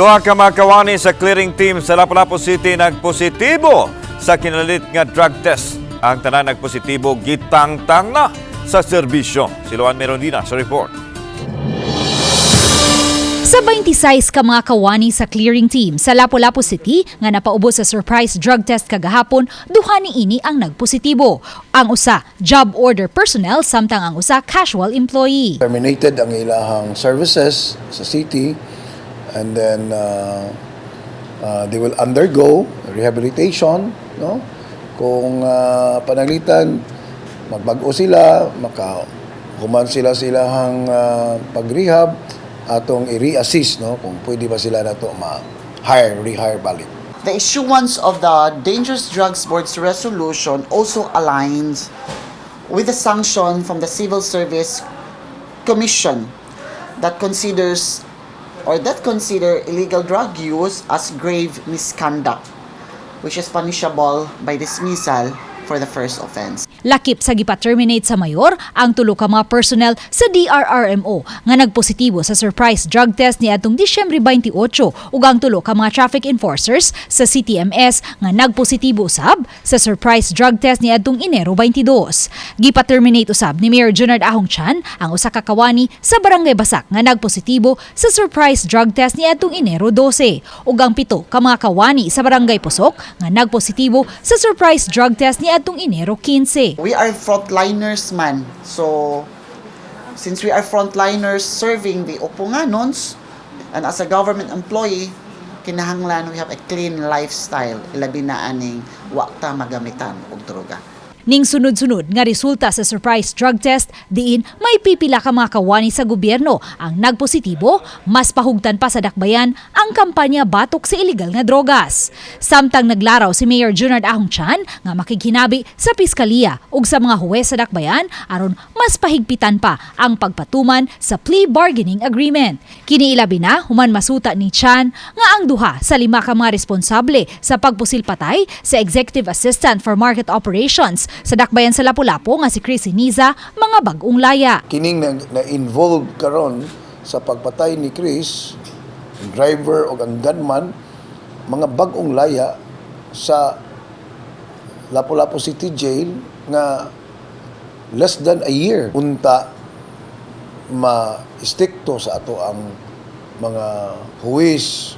Duha ka mga kawani sa clearing team sa Lapu-Lapu City nagpositibo sa kinalit nga drug test. Ang tanan nagpositibo, gipatangtang na sa serbisyo. Si Luan Merondina sa report. Sa 26 ka mga kawani sa clearing team sa Lapu-Lapu City nga napaubos sa surprise drug test kagahapon, duha niini ang nagpositibo. Ang usa, job order personnel, samtang ang usa, casual employee. Terminated ang ilahang services sa city, and then they will undergo rehabilitation, no? Kung pananglitan magbago sila, makahuman sila sa ilahang pag-rehab, atong i-reassist, no, kung pwede ba sila na to rehire balik. The issuance of the Dangerous Drugs Board's resolution also aligns with the sanction from the Civil Service Commission that consider illegal drug use as grave misconduct, which is punishable by dismissal for the first offense. Lakip sa gipa-terminate sa mayor ang tulo ka mga personnel sa DRRMO nga nagpositibo sa surprise drug test ni atong Disyembre 28 ug ang tulo ka mga traffic enforcers sa CTMS nga nagpositibo usab sa surprise drug test ni atong Enero 22. Gipa-terminate usab ni Mayor Ahong Chan ang usa ka kawani sa Barangay Basak nga nagpositibo sa surprise drug test ni atong Enero 12 ug ang pito ka mga kawani sa Barangay Pusok nga nagpositibo sa surprise drug test ni atong Enero 15. We are frontliners man. So, since we are frontliners serving the upunganons, and as a government employee, kinahanglan we have a clean lifestyle. Ilabi na aning wakta magamitan og droga. Ning sunod-sunod nga resulta sa surprise drug test, diin may pipila ka mga kawani sa gobyerno ang nagpositibo, mas pahugtan pa sa dakbayan ang kampanya batok sa illegal nga drogas. Samtang naglaraw si Mayor Ahong Chan nga makighinabi sa piskalya ug sa mga huwes sa dakbayan aron mas pahigpitan pa ang pagpatuman sa plea bargaining agreement. Kini ilabi na human masuta ni Chan nga ang duha sa lima ka mga responsable sa pagpusil-patay sa Executive Assistant for Market Operations sa dakbayan sa Lapu-Lapu nga si Chris Iniza, mga bag-ong laya. Kining na-involved karon sa pagpatay ni Chris, ang driver o ang gunman, mga bag-ong laya sa Lapu-Lapu City Jail nga less than a year. Unta ma-istikto sa ato ang mga huwis,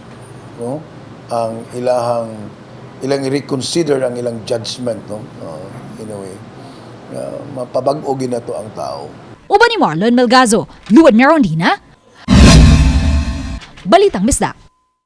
no? Ang ilang i-reconsider ang ilang judgment, no? In a way, mapabag-o gina to ang tao. Uban ni Marlon Melgazo, Luan Merondina, Balitang Bisdak.